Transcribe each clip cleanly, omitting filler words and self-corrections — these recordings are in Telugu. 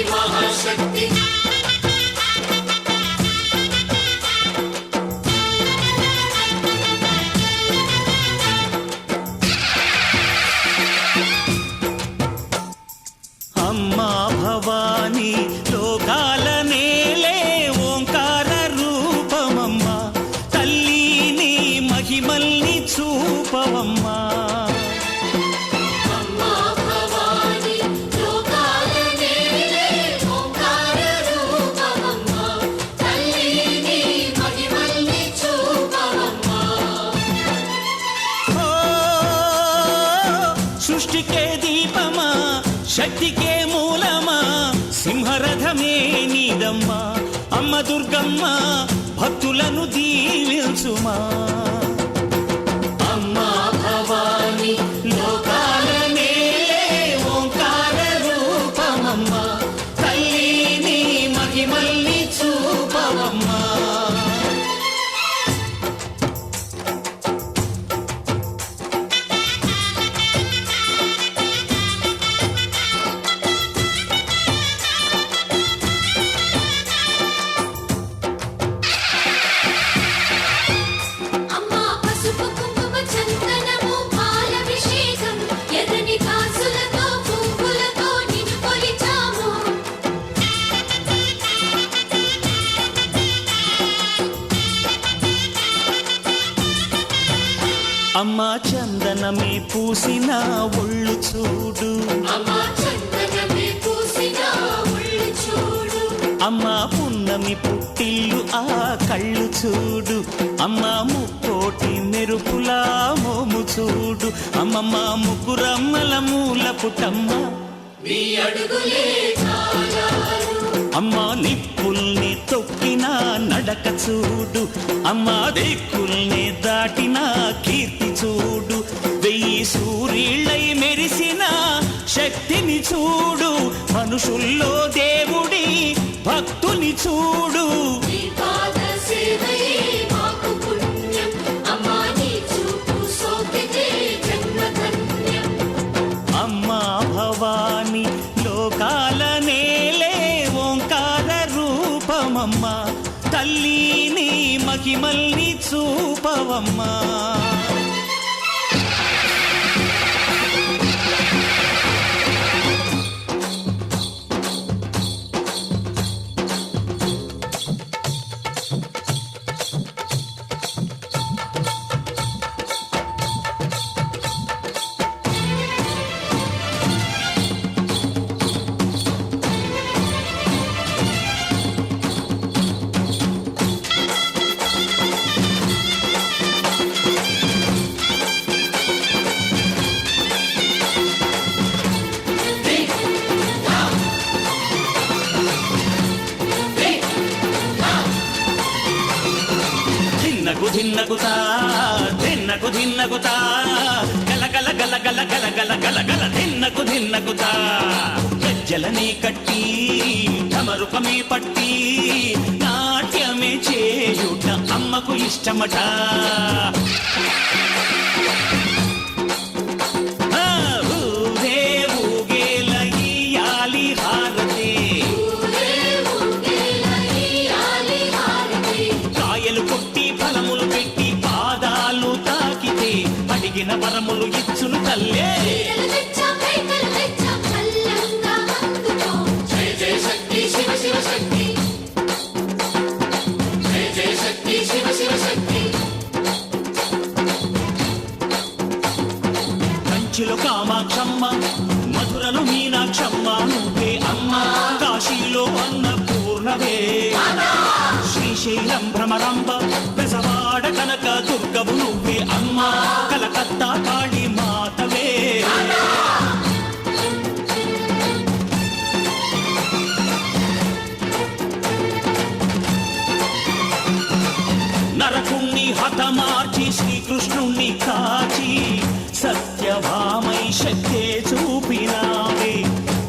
మహాశక్తి అమ్మా భవానీ లోకాల నేలే ఓంకార రూపమమ్మా తల్లి నీ మహిమల్ని చూపవమ్మా సృష్టికే దీపమా శక్తికే మూలమా సింహరథమే నీదమ్మా అమ్మ దుర్గమ్మ భక్తులను దీవించుమా అమ్మా భవానీ లోకాల నేలే ఓంకార రూపమమ్మా తల్లి నీ మహిమల్ని చూపవమ్మా అమ్మా చందనమే పూసిన ఒళ్ళు చూడు అమ్మా పున్నమి పుట్టిల్లు ఆ కళ్ళు చూడు అమ్మా ముక్కోటి మెరుపులా మోము చూడు అమ్మమ్మ ముగ్గురమ్మల మూల పుటమ్మ అమ్మా నిప్పుల్ని తొక్కిన నడక చూడు అమ్మా దిక్కుల్ని దాటిన కీర్తి చూడు వెయ్యి సూర్యుళ్ళై మెరిసిన శక్తిని చూడు మనుషుల్లో దేవుడి భక్తుని చూడు అమ్మా భవానీ లోకాల నేలే ఓంకార రూపమమ్మా తల్లి నీ మహిమల్ని చూపవమ్మా ధిన్నగుతా ధిన్నగు ధిన్నగుతా గల గల గల గల గల గల గల గల ధిన్నగుతా గజ్జలనే కట్టి ఢమరుకమే పట్టి నాట్యమే చేయుట అమ్మకు ఇష్టమట వరములు ఇచ్చును తల్లే జయ జయ శక్తి శివ శివ శక్తి జయ జయ శక్తి శివ శివ శక్తి కంచిలో కామాక్షమ్మ మధురలో మీనాక్షమ్మ నువ్వే అమ్మ కాశీలో అన్నపూర్ణవే శ్రీశైలం భ్రమరాంబ బెజవాడ కనక దుర్గవు నువ్వే అమ్మ కలకత్తా కాళీ మాతవే నరకుణ్ణి హతమార్చి శ్రీకృష్ణుణ్ణి కాచి సత్యభామై శక్తే చూపినావే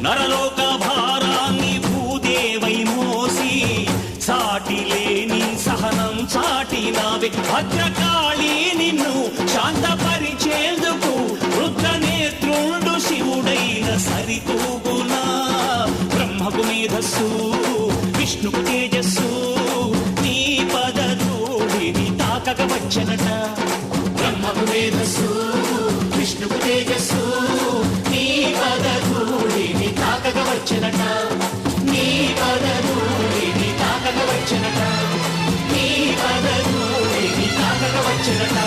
నరలోక భారాన్ని భూదేవై మోసి సాటి లేని సహనం చాటినావే భద్రకాళి నిన్ను శాంతపరిచేందుకు రుద్రనేత్రుండు శివుడైన సరితూగునా బ్రహ్మకు మీద ధూళిని తాకగ వచ్చనట. బ్రహ్మకు మేధస్సు విష్ణుకు తేజస్సు నీ పద ధూళిని తాకగ వచ్చనట. నీ పద ధూళిని తాకగ వచ్చనట. నీ పద ధూళిని తాకగ వచ్చనట.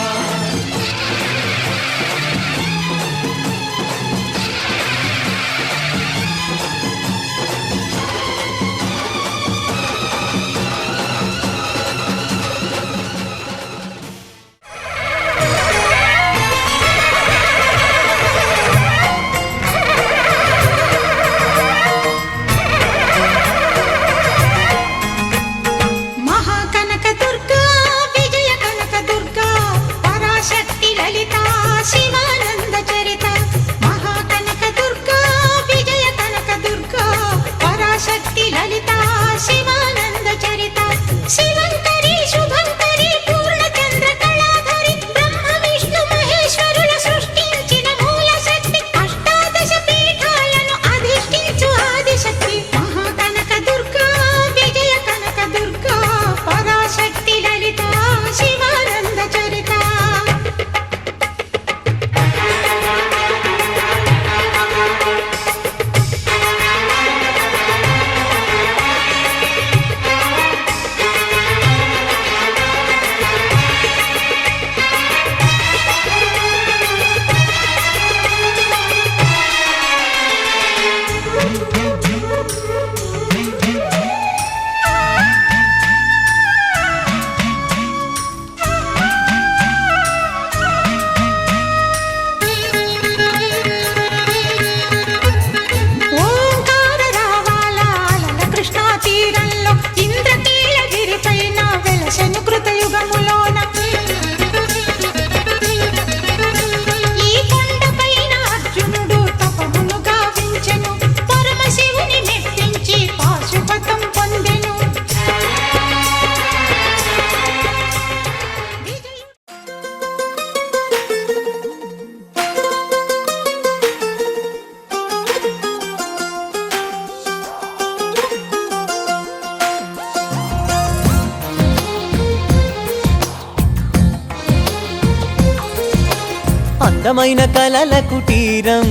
అందమైన కలల కుటీరం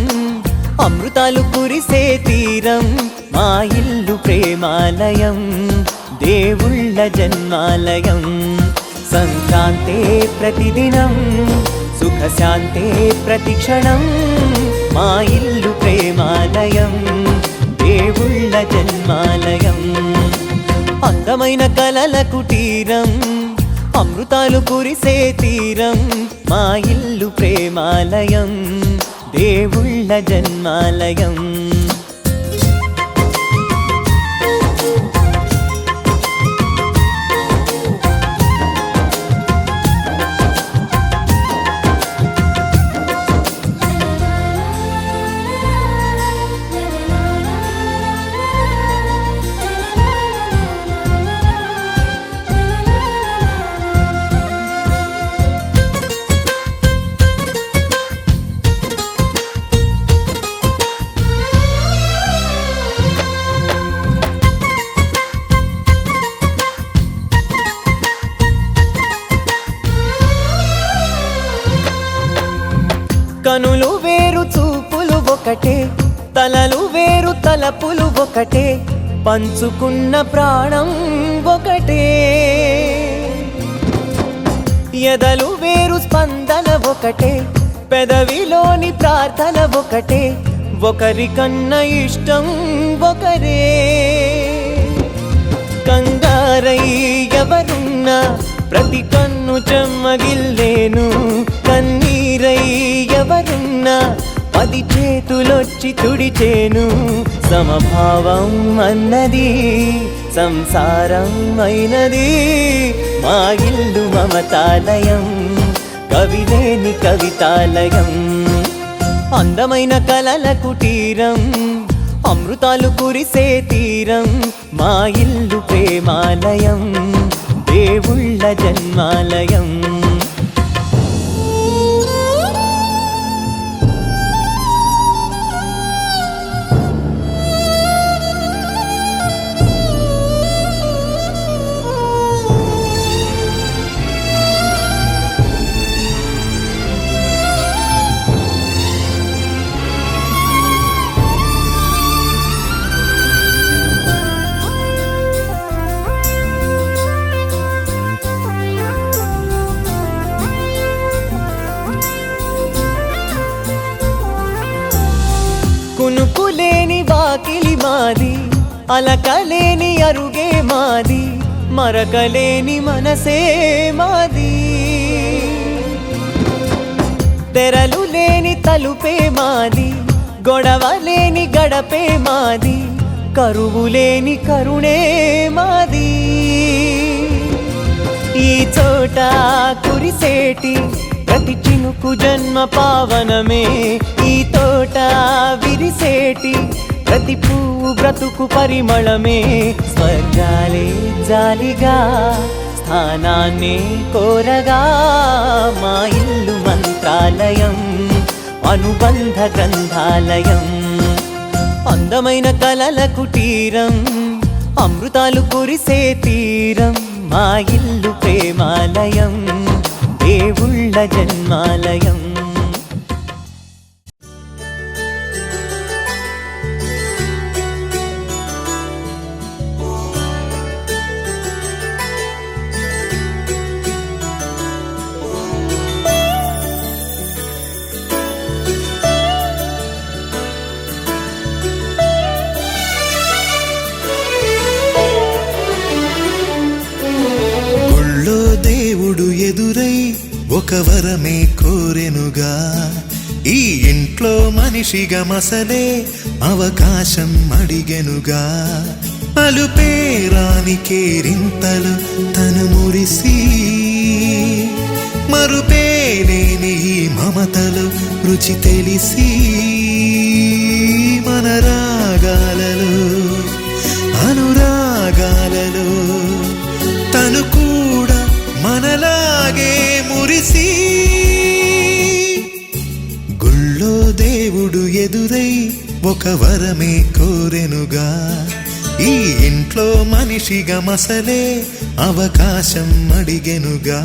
అమృతాలు కురిసే తీరం మా ఇల్లు ప్రేమాలయం దేవుళ్ళ జన్మాలయం సంక్రాంతే ప్రతిదినం సుఖశాంతే ప్రతిక్షణం మా ఇల్లు ప్రేమాలయం దేవుళ్ళ జన్మాలయం అందమైన కలల కుటీరం అమృతాలు కురిసే తీరం మా ఇల్లు ప్రేమాలయం దేవుళ్ళ జన్మాలయం కనులు వేరు చూపులు ఒకటే తలలు వేరు తలపులు ఒకటే పంచుకున్న ప్రాణం ఒకటే ఎదలు వేరు స్పందన ఒకటే పెదవిలోని ప్రార్థన ఒకటే ఒకరికన్నా ఇష్టం ఒకరే కంగారై ఎవరున్నా ప్రతి కన్ను చెమ్మగిల్లేను కన్నీరై ఎవరున్నా 10 చేతులొచ్చి తుడిచేను సమభావం అన్నది సంసారం అయినది మా ఇల్లు మమతాలయం కవిలేని కవితాలయం అందమైన కలల కుటీరం అమృతాలు కురిసే తీరం మా ఇల్లు ప్రేమాలయం దేవుళ్ళ జన్మాలయం అలకలేని అరుగే మాది, మరకలేని మనసే మాది. తెరలు లేని తలుపే మాది, గొడవ లేని గడపే మాది, కరువు లేని కరుణే మాది. ఈ చోట కురిసేటి ప్రతి చినుకు జన్మ పావనమే, ఈ తోట విరిసేటి ప్రతి పువ్వు బ్రతుకు పరిమళమే. స్వర్గాలే జాలిగా స్థానాన్ని కోరగా, మా ఇల్లు మంత్రాలయం, అనుబంధ గ్రంథాలయం. అందమైన కలల కుటీరం, అమృతాలు కురిసే తీరం, మా ఇల్లు ప్రేమాలయం, దేవుళ్ళ జన్మాలయం. ఎదురై ఒక వరమే కోరెనుగా, ఈ ఇంట్లో మనిషిగా మసలే అవకాశం అడిగెనుగా. అలుపేరాని కేరింతలు తను మురిసి, మరుపేలేని ఈ మమతలు రుచి తెలిసి, మన రాగాలలో అనురాగాలలో తను కూడా మనలాగే మురిసి. గుళ్ళో దేవుడు ఎదురై ఒక వరమే కోరెనుగా, ఈ ఇంట్లో మనిషిగా మసలే అవకాశం అడిగెనుగా.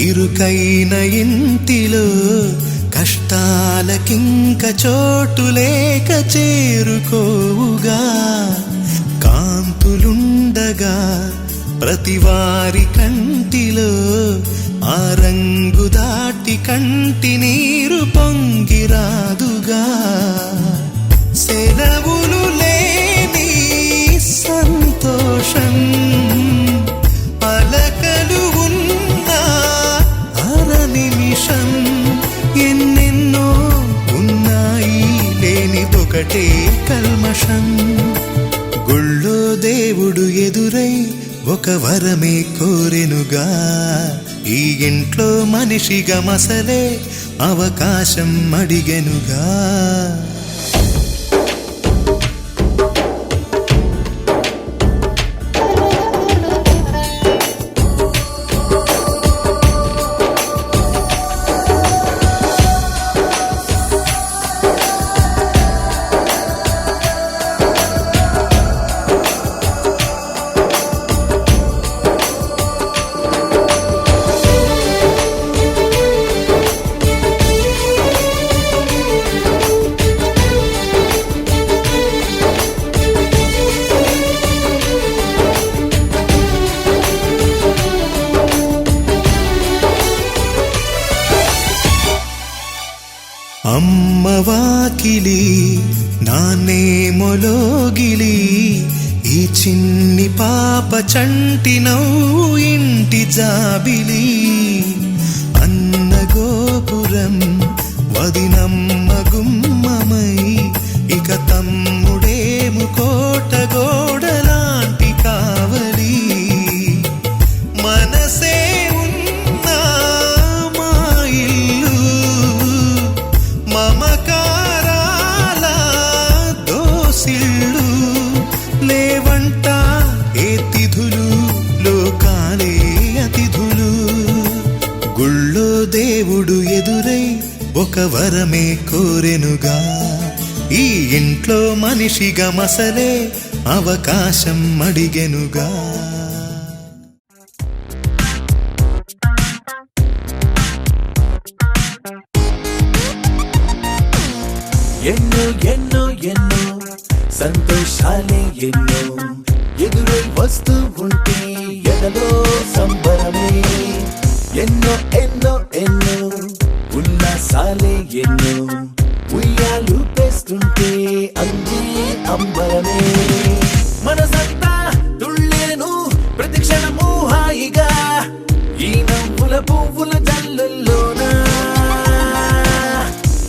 ఇరుకైన ఇంటిలో కష్టాలకింక చోటు లేక చేరుకోవుగా. కాంతులుండగా ప్రతివారి కంటిలో ఆ రంగు దాటి కంటి నీరు పొంగిరాదుగా. సెలవులు లేని సంతోషం, పలకలు నిమిషం, ఎన్నెన్నో ఉన్నాయి లేనిదొకటే కల్మషం. గుళ్ళో దేవుడు ఎదురై ఒక వరమే కోరెనుగా, ఈ ఇంట్లో మనిషిగా మసలే అవకాశం అడిగెనుగా. అమ్మ వాకిలి నాన్నే మొలోగిలి, ఈ చిన్ని పాప చంటి నవ్వు ఇంటి జాబిలి. అన్న గోపురం వదినమ్మ గుమ్మమై, ఇక తమ్ముడేము కోట గోడలాంటి కావలి. మనసే ఉన్నా మా ఇల్లు మమకారాల దోసిళ్ళు. లేవంట ఏ తిథులు, లోకాలే అతిథులు. గుళ్ళో దేవుడు ఎదురై ఒక వరమే కోరెనుగా, ఈ ఇంట్లో మనిషిగా మసలే అవకాశం అడిగెనుగా. ఎన్నో ఎన్నో ఎన్నో సంతోషాలే ఎన్నో ఎదురై వస్తూ ఉంటే ఎదలో సంబరమే. ఎన్నో ఎన్నో ఎన్నో ఉల్లాసాలే ఎన్నో ఉయ్యాలు పేస్తుంటే అందే అంబరమే. మనసంతా తుళ్ళేను ప్రతి క్షణము హాయిగా ఈ నవ్వుల పువ్వుల జల్లుల్లోనా.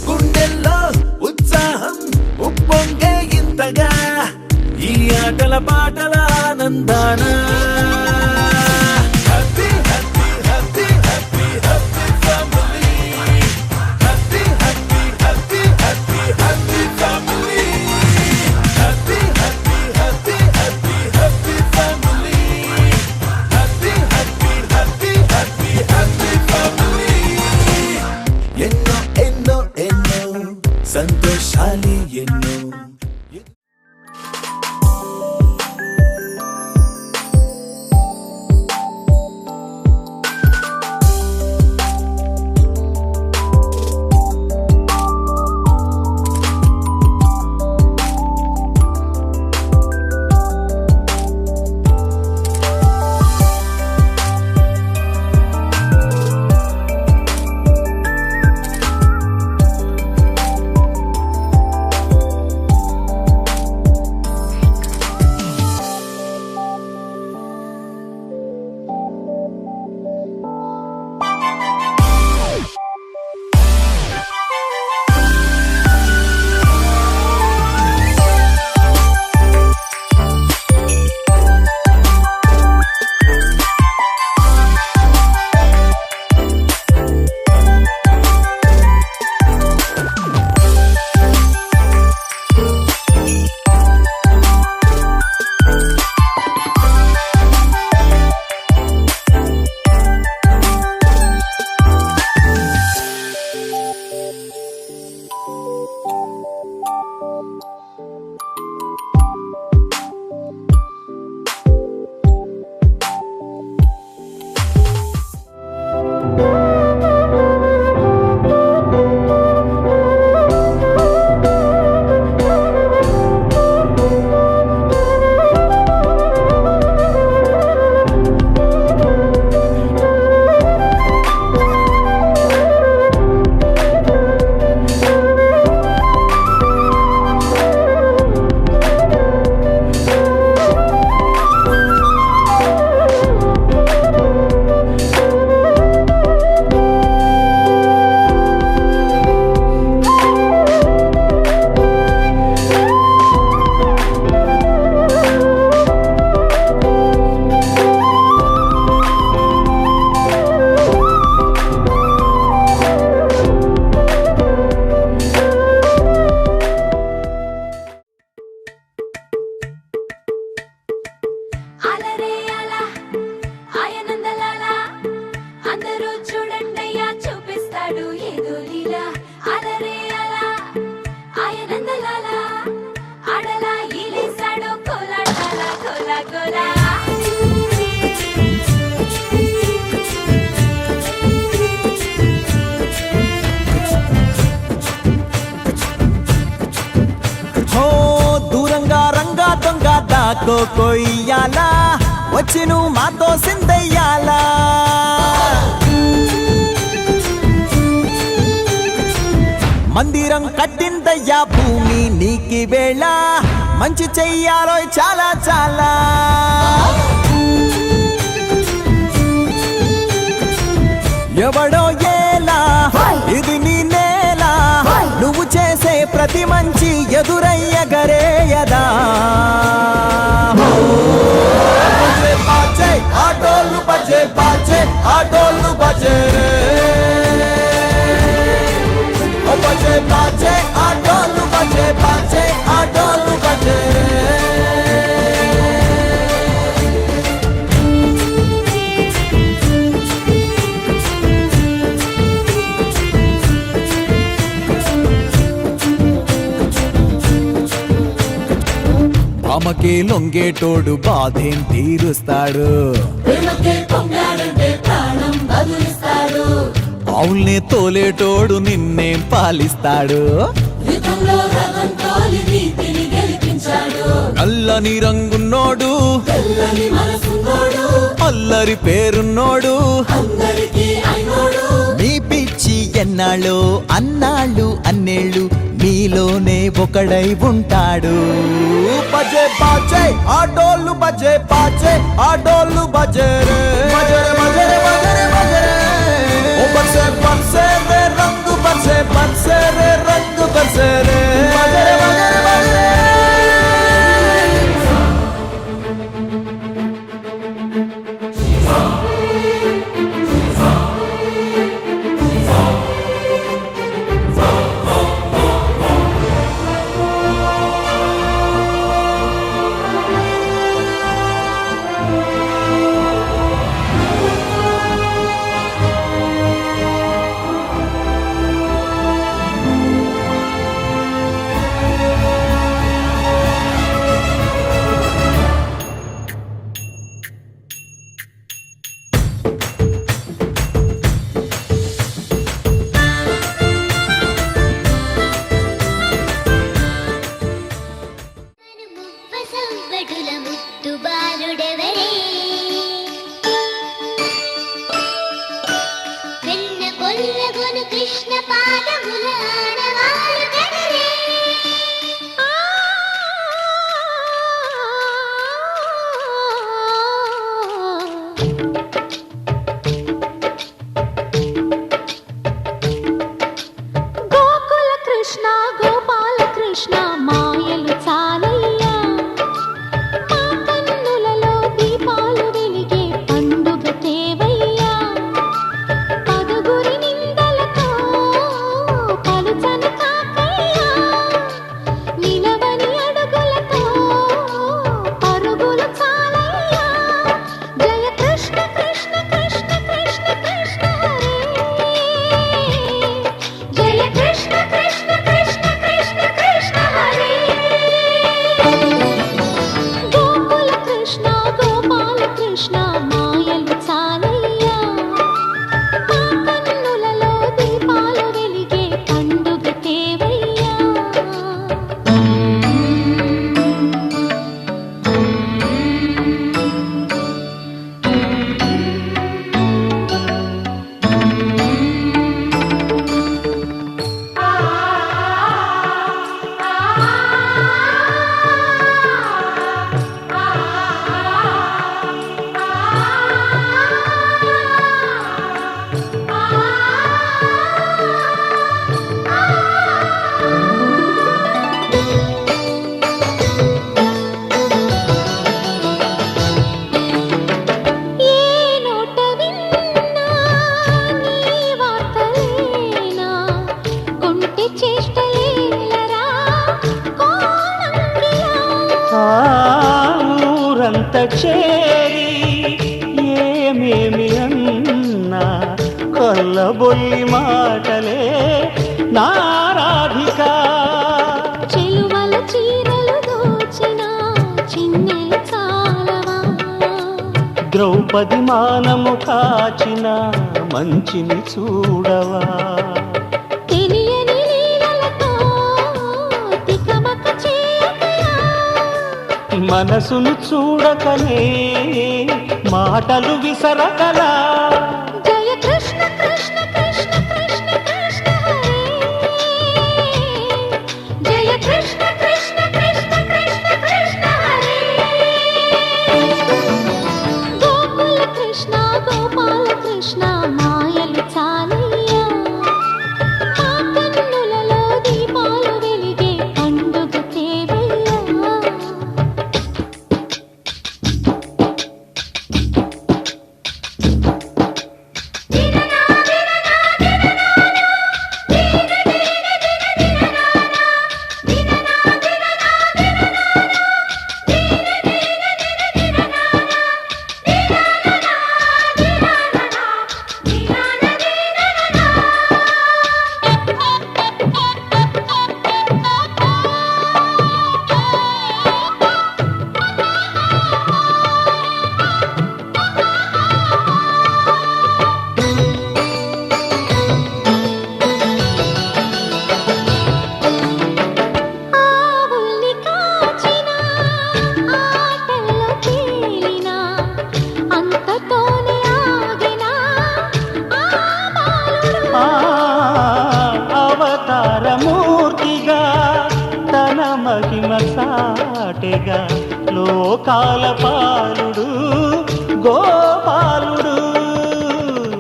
గుండెల్లో ఉత్సాహం ఉప్పొంగే ఇంతగా ఈ ఆటల పాటల ఆనందాన. Happy happy happy happy happy family. Happy happy happy happy happy family. Happy happy happy happy happy family. Happy happy happy happy happy family. ఎన్నో ఎన్నో ఎన్నో సంతోషాలే ఎన్నో. దాకో కొయ్యాలా వచ్చి నువ్వు మాతో సిందయ్యాలా మందిరం కట్టిందయ్యా భూమి నీకి వేళ మంచి చెయ్యాలో చాలా చాలా ఎవడో ఏలా ఇది నీ నేల నువ్వు చేసే ప్రతి మంచి ఎదురయ్యగరేయదా ఆటోలు బజే బాజే ఆటోలు బజే బజే బాజే ఆటోలు బజే బాజే ఆటోలు బజే ప్రేమకే లొంగేటోడు బాధేం తీరుస్తాడు ప్రేమకే పొంగాడంటే ప్రాణం బదులిస్తాడు అవుల్నే తోలేటోడు నిన్నేం పాలిస్తాడు యుద్ధంలో రథం తోలి నీతిని గెలిపించాడు నల్లని రంగున్నోడు తెల్లని మనసున్నోడు అల్లరి పేరున్నోడు అందరికీ అయినోడు మీ పిచ్చి ఎన్నాళ్ళు అన్నాళ్ళు అన్నేళ్ళు మీలోనే ఒకడై ఉంటాడు బజే బాజే ఆటోళ్ళు బజే బాజే ఆటోళ్ళు బజే రే బజరే బజరే బజరే బజరే ఓ బజే బజే రే రంగు బజే బజే రే రంగు బజే రే బజరే బజరే బజరే ముప్పసంవడుల ముద్దు బాలుడెవరే వెన్న కొల్లగొను కృష్ణ పాదముల ఆడవారు కదరే గోకుల కృష్ణ గోపాల కృష్ణ మాయలు చాలయ్యా మా కన్నులలో దీపాలు వెలిగే పండుగ తేవయ్యా పదుగురి నిందలతో పలుచను కాకయ్యా నిలవని అడుగులతో పరుగులు చాలయ్యా జయ కృష్ణ కృష్ణ కృష్ణ కృష్ణ కృష్ణ హరే జయ కృష్ణ కృష్ణ కృష్ణ కృష్ణ కృష్ణ హరే గోకుల కృష్ణ గోపాల కృష్ణ మాయలు చాలయ్యా మా కన్నులలో దీపాలు వెలిగే పండుగ తేవయ్యా ఏ నోట విన్నా నీ వార్తలేనా కొంటె చేష్టలేలరా కోణంగిలా ఊరంత చేరి ఏమేమి అన్నా కొల్లబొల్లి మాటలే నారాధిక చెలువల చీరలు దోచిన చిన్నెలు చాలవా ద్రౌపది మానము కాచిన మంచిని చూడవా తెలియని లీలలతో తికమక చేయకయా మనసును చూడకనే మాటలు విసరకలా జయ కృష్ణ కృష్ణ కృష్ణ కృష్ణ కృష్ణ హరే జయ కృష్ణ కృష్ణ కృష్ణ కృష్ణ కృష్ణ హరే గోకుల కృష్ణ గోపాల కృష్ణ మాయలు చాలయ్యా మా కన్నులలో దీపాలు వెలిగే పండుగ తేవయ్యా చాటెగా లోకాల పాలుడు గోపాలుడు.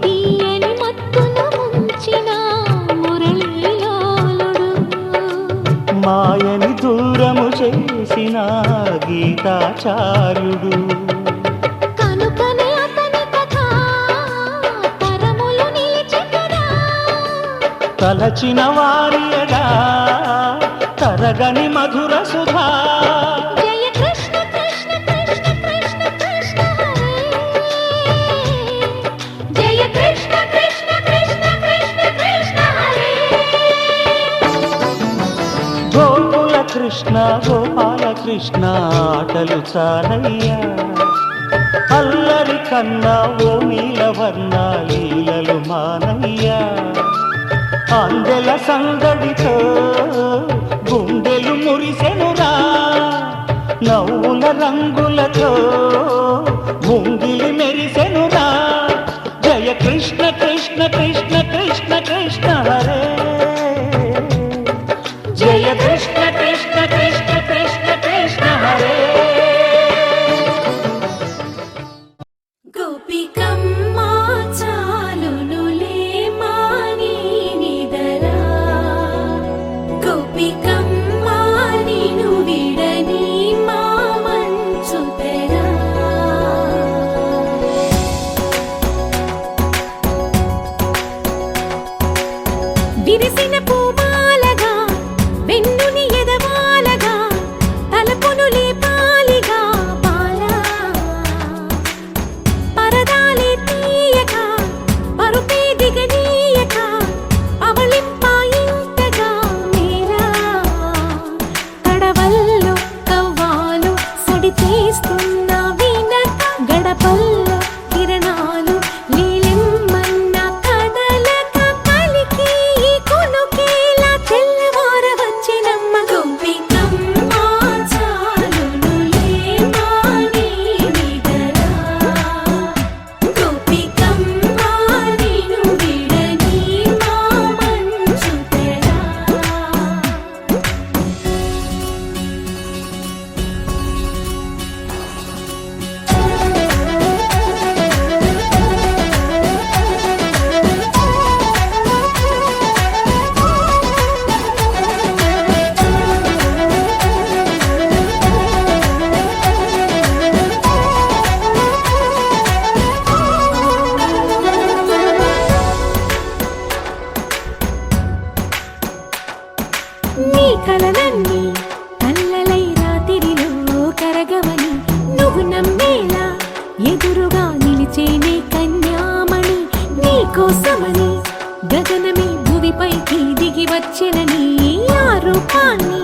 తీయని మత్తున ముంచిన మురళీలోలుడు, మాయని దూరము చేసిన గీతాచార్యుడు. కనుకనే అతని కథ తరములు నిలిచెనురా. తలచిన వారియగా తరగని మధుర సుధా. జయ కృష్ణ కృష్ణ కృష్ణ కృష్ణ కృష్ణ హరే, జయ కృష్ణ కృష్ణ కృష్ణ కృష్ణ కృష్ణ హరే. గోకుల కృష్ణ గోపాల కృష్ణ ఆటలు చాలయ్యా. అల్లరి కన్నా ఓ నీలవర్ణ లీలలు మానయ్యా. అందెల సందడితో గుండెలు మురిసెనురా. నవ్వుల రంగులతో ముంగిలి మెరిసెనురా. జయ కృష్ణ కృష్ణ కృష్ణ కృష్ణ కృష్ణ హరే, జయ కృష్ణ కృష్ణ కృష్ణ కృష్ణ కృష్ణ హరే. గోపికమ్మ చాలునులే మాని నిదరా, గోపికమ్మ నిను విడని మా మంచు తెరా. విరిసిన పూమాలగా వెన్నుని ఎదవాలగా తలపును లేపాలిగా బాలా. పరదాలే తీయక పరుపే దిగనీయక అవళింపాయింతగా మేరా. కడవల్లో కవ్వాలు సడి చేస్తున్న వినక గడపల్లో కిరణాలు నీలిమ్మన్న కదలక పలికి ఈ కొనుకేలా తెల్లవార వచ్చినమ్మ. గోపికమ్మ చాలునులే మాని నిదరా, గోపికమ్మ నిను విడని మా మంచు తెరా. నీ కలలన్నీ కల్లలై రాత్రిలో కరగవని నువ్వు నమ్మేలా ఎదురుగా నిలిచేనే కన్యామణి. నీ కోసమని గగనమే భువిపైకి దిగి వచ్చెనని ఆ రూపాన్ని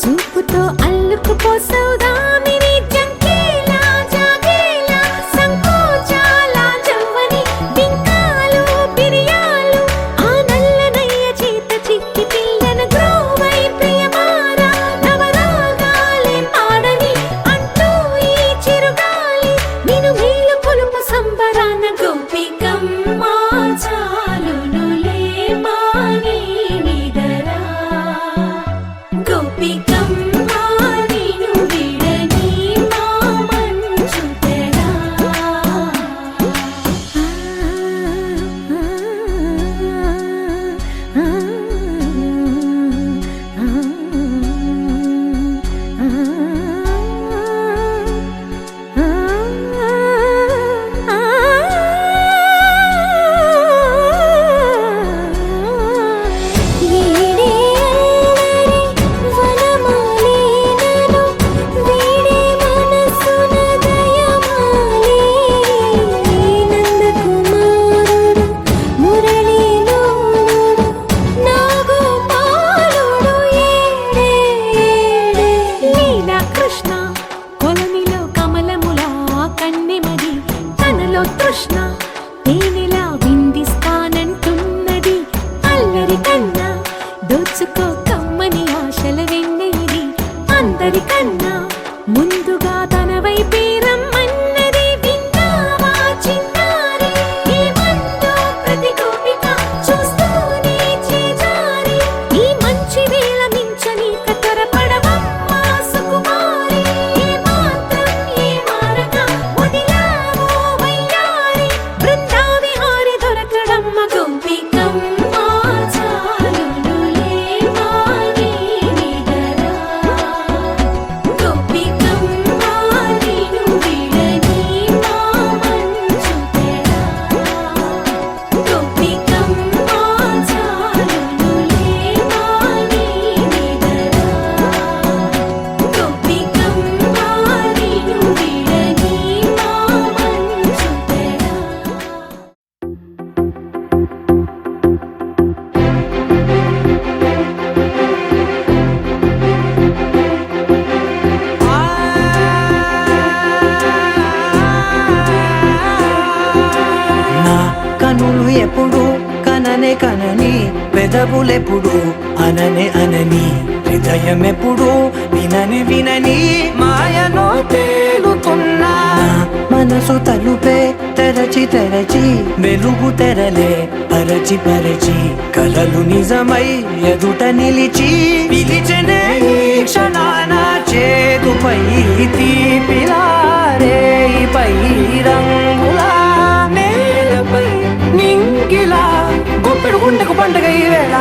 చూపుతో అల్లుకుపోసౌదామిని. జంకేలా జాగేలా సంకోచాల జవ్వని బింకాలు బిరియాలు ఆ నల్లనయ్య చేత చిక్కి పిల్లన గ్రోవై ప్రియమారా. నవరాగాలే పాడని అంటూ ఈ చిరుగాలి నిను మేలు పొలుపు సంబరాన. గోపికమ్మ చాలునులే మాని నిదరా, గోపికమ్మ నిను విడని మా మంచు తెరా. అందరికన్నా ముందుగా తన వైపే రమ్మన్నది విన్నావా చిన్నారి? ఏమందో ప్రతి గోపిక చూస్తూనే చేజారి. ఈ మంచి వేళ మించని కతరపడవమ్మా సుకుమారి. ఎప్పుడు కననే కనని పెదవులెప్పుడు అననే అనని హృదయం ఎప్పుడు వినని వినని మాయలో తేలుతున్నా మనసు తలుపే తెరచి తెరచి వెలుగు తెరలే పరచి పరచి కలలు నిజమై ఎదుట నిలిచి పిలిచెనే ఈ క్షణాన చేదుపై తీపిలారే పై రంగులా నేలపై నింగిలా గుప్పెడు గుండెకు పండుగ ఈ వేళ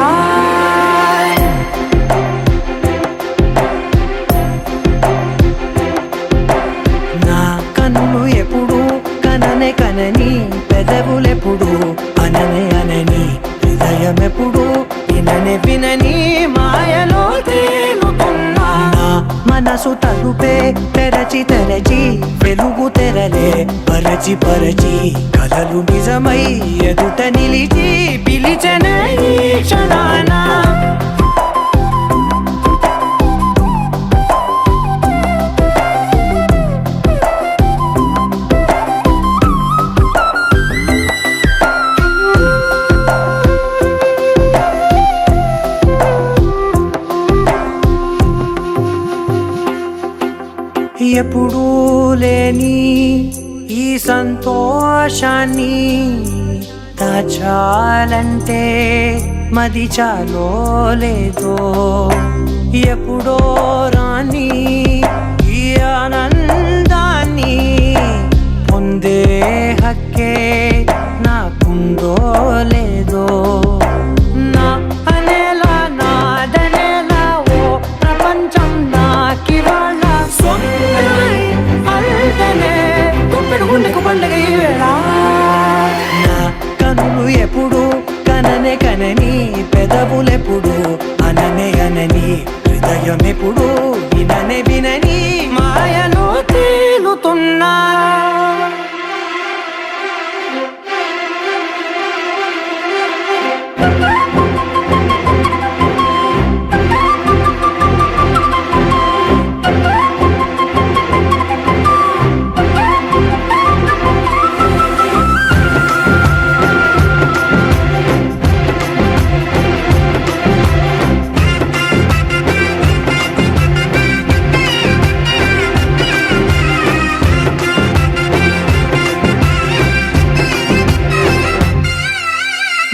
నా కన్నులు ఎప్పుడు కననే కనని పెదవులెప్పుడు అననే అనని హృదయం ఎప్పుడు విననే వినని మాయలో తేలుతున్నా నా మనసు తలుపే తెరచి తెరచి వెలుగు తెరలే పరచి పరచి కలలు నిజమై ఎదుట నిలిచి పిలిచెనే ఈ క్షణాన ఎప్పుడూ లేని ఈ సంతోషాన్ని దాచాలంటే మది చాలో లేదో ఎప్పుడో రాని ఈ ఆనందాన్ని పొందే హక్కే నాకుందో లేదో నా అనేలా నాదనేలా ఓ ప్రపంచం నాకివాళ్ళ గుండెకు పండుగ ఈ వేళ నా కనులు ఎప్పుడు కననే కనని పెదవులెప్పుడు అననే అనని హృదయం ఎప్పుడు విననే వినని మాయలో తేలుతున్నా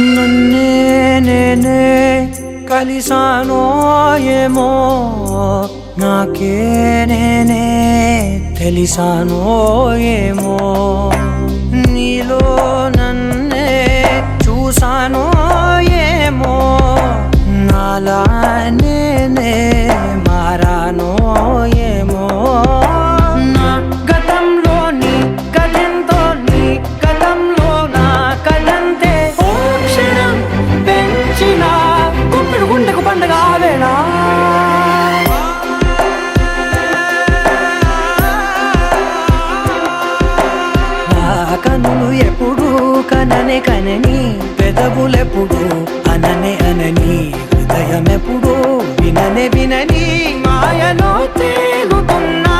నన్నే నేనే కలిసానో ఏమో నాకే నేనే తెలిసానో ఏమో నీలో నన్నే చూసానో ఏమో నాలా నేనే మారానో ఏమో నా గతంలోని కథంతో నీ గతంలో నా కథంతే ఓ క్షణం పెంచిన గుప్పెడు గుండెకు పండుగ వేళ కనులు ఎప్పుడు కననే కనని పెదవులెప్పుడు అననే అనని హృదయం ఎప్పుడు విననే వినని మాయలో తేలుతున్నా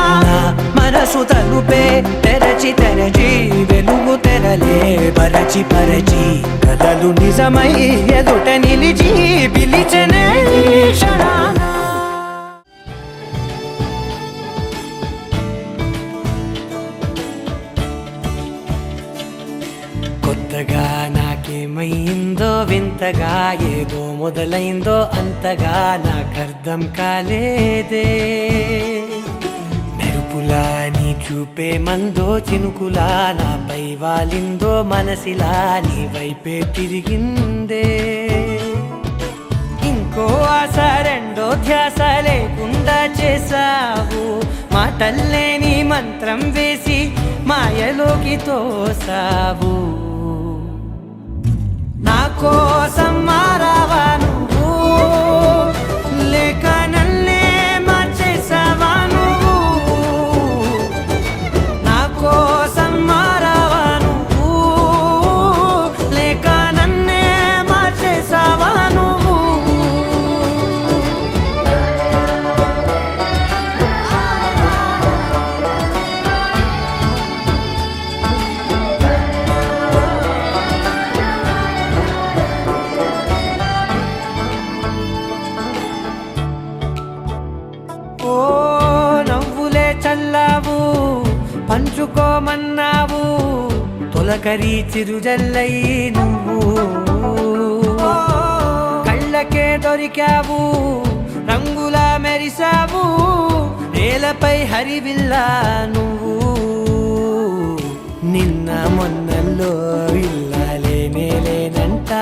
మనసు తలుపే తెరచి తెరచి వెలుగు తెరలే పరచి పరచి కలలు నిజమై ఎదుట నిలిచి పిలిచెనే ఈ క్షణాన కొత్తగా నాకేమైందో వింతగా ఏదో మొదలైందో అంతగా నాకర్థం కాలేదే మెరుపులా నీ చూపే మందో చినుకులా నాపై వాలిందో మనసిలా నీ వైపే తిరిగిందే ఇంకో ఆశ రెండో ధ్యాస లేకుండా చేసావు మాటల్లేని మంత్రం వేసి మాయలోకి తోసావు నా కోసం మారావా నువ్వు లేక నన్నే మార్చేసావా నువ్వు నా కోసం మారావా నువ్వు లేక నన్నే మార్చేసావా నువ్వు తొలకరి చిరుజల్లై నువ్వు కళ్ళకే దొరికావు రంగులా మెరిసావు నేలపై హరివిల్లా నువ్వు నిన్న మొన్నల్లో ఇల్లాలేనే లేనంట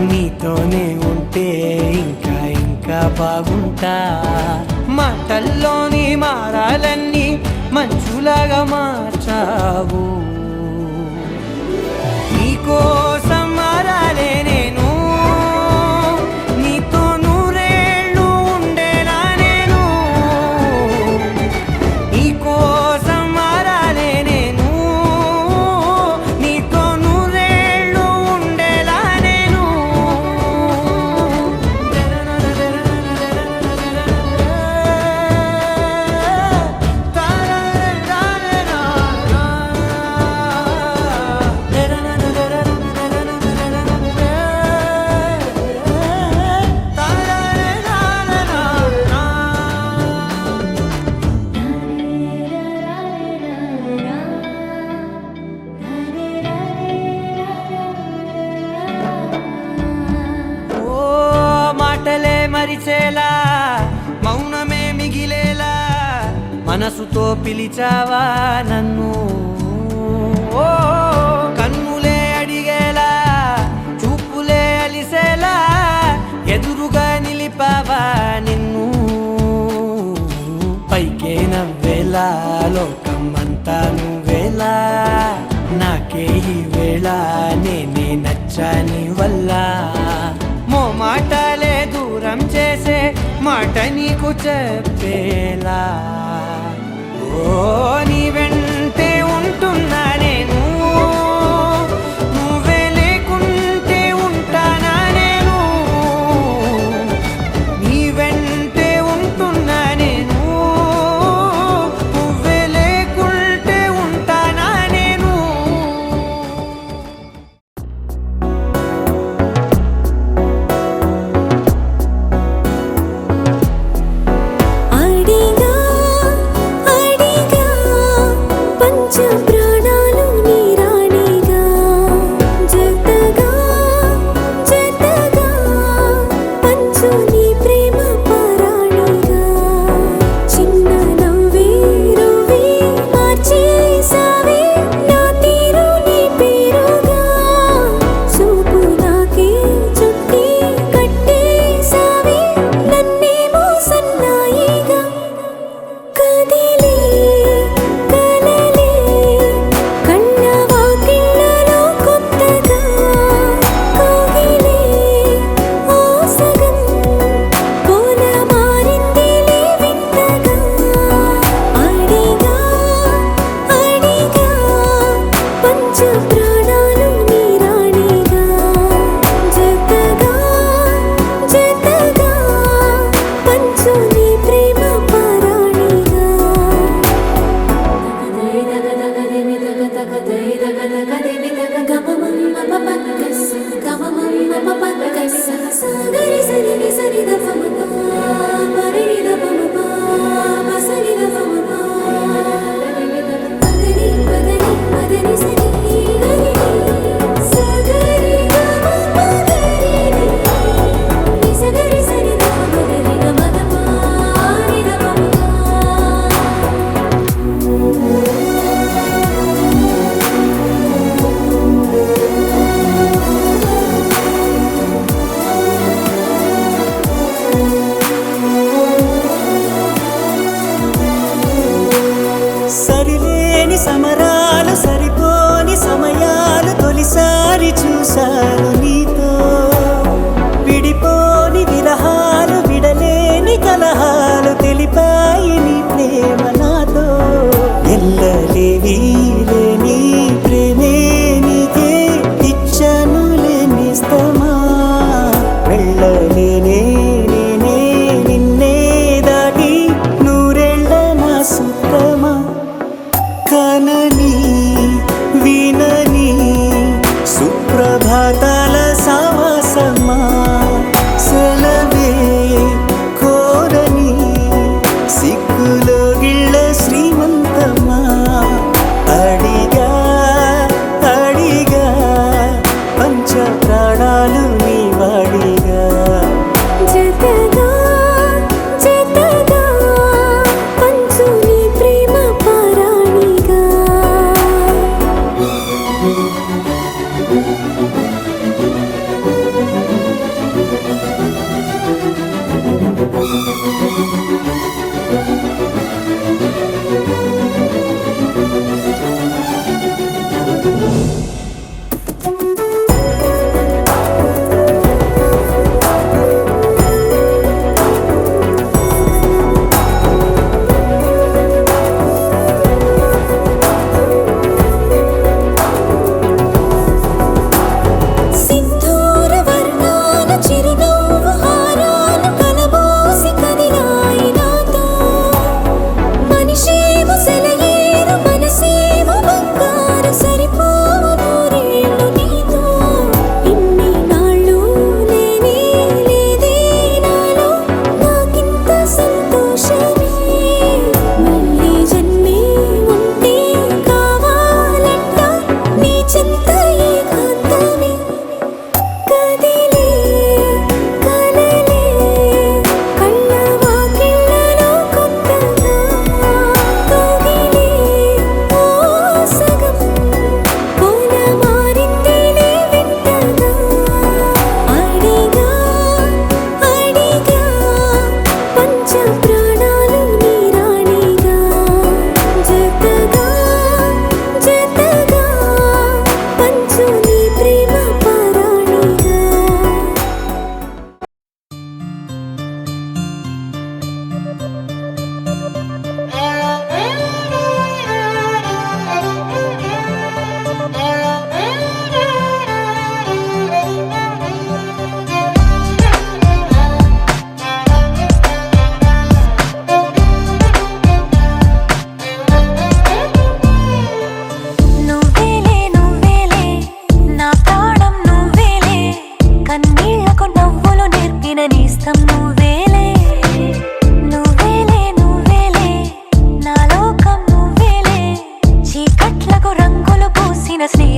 నీతోనే ఉంటే ఇంకా ఇంకా బాగుంటా మాటల్లోని మారాలన్నీ మంచులాగా మార్చావు నీకోసం మారాలే నేను నీతో నూరేళ్ళు ఉండేలా నేను నీకోసం మారాలే నేను నీతో నూరేళ్ళు ఉండేలా నేను ఓ మాటలే మరిచేలా మౌనమే మిగిలేలా మనసుతో పిలిచావా నన్ను ఓ కన్నులే అడిగేలా చూపులే అలిసేలా ఎదురుగా నిలిపావా నిన్ను పైకే నవ్వేలా లోకమంతా నువ్వేలా నాకే ఈ వేళ నేనే నచ్చాని వల్ల మాటలే దూరం చేసే మాట నీకు చెప్పేలా ఓ నీ వెంటే ఉంటున్నా నేను నువ్వే లేకుంటే ఉంటానా నేను నీ వెంటే ఉంటున్నా నేను నువ్వే లేకుంటే ఉంటానా నేను అడిగా అడిగా పంచ ప్రాణాలు నీ రాణిగా జతగా జతగా పంచు నీ ప్రేమ పరాణిగా చిన్న నవ్వే రువే మార్చేసావే నా తీరు నీ పేరుగా చూపు నాకే చుట్టి కట్టేసావే నన్నేమో సన్నాయిగా కదిలే కలలే కన్నవాకిళ్ళలో కొత్తగా కోగిలే ఓ సగం కోన మారిందిలే వింతగా అడిగా అడిగా పంచ ప్రాణాలు నీ రాణిగా జతగా జతగా పంచు నీ ప్రేమ పరాణిగా సగరి సరి సరి ద పమ పరి ద పమ సరి ద పమ పదని పదని పదని సరి గరి సగరి గమ పగరి ని సగరి సరి ద పమ గరి గమ ద పారి ద పమ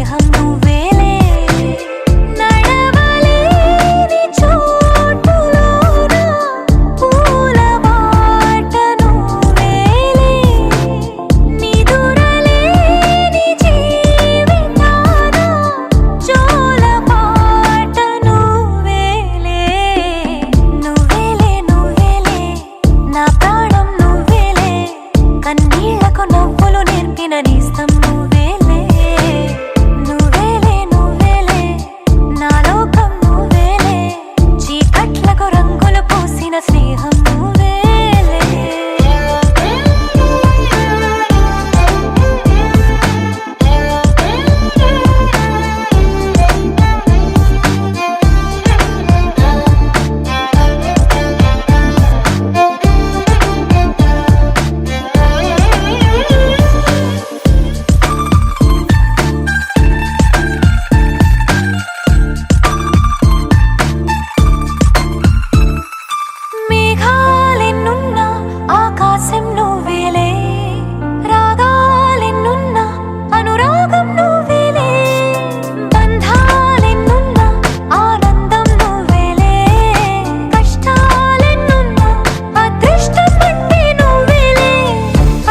స్నేహం నువ్వేలే నడవలేని చోటులోన పూల బాట నువ్వేలే నిదురలేని జీవితాన జోల పాట నువ్వేలే నువ్వేలే నువ్వేలే నా ప్రాణం నువ్వేలే కన్నీళ్లకు నవ్వులు నేర్పిన నేస్తం నువ్వేలే నువ్వేలే నువ్వేలే నా లోకం నువ్వేలే చీకట్లకు రంగులు పూసిన స్నేహం నువ్వేలే మేఘాలెన్నున్నా ఆకాశం నువ్వేలే రాగాలెన్నున్నా అనురాగం నువ్వేలే బంధాలెన్నున్నా ఆనందం నువ్వేలే కష్టాలెన్నున్నా అదృష్టం అంటే నువ్వేలే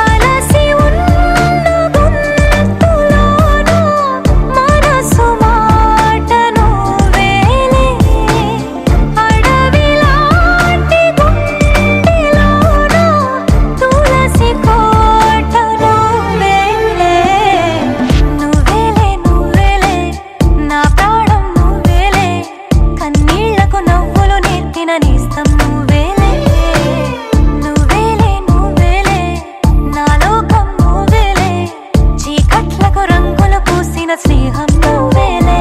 అలసి ఉన్న గొంతులోన మనసు మాట నువ్వేలే అడవిలాంటి గుండెలోన తులసి కోట నువ్వేలే నువ్వేలే నువ్వేలే నా ప్రాణం నువ్వేలే కన్నీళ్లకు నవ్వులు నేర్పిన నేస్తం నువ్వేలే నువ్వేలే నువ్వేలే నా లోకం నువ్వేలే చీకట్లకు రంగులు పూసిన స్నేహం నువ్వేలే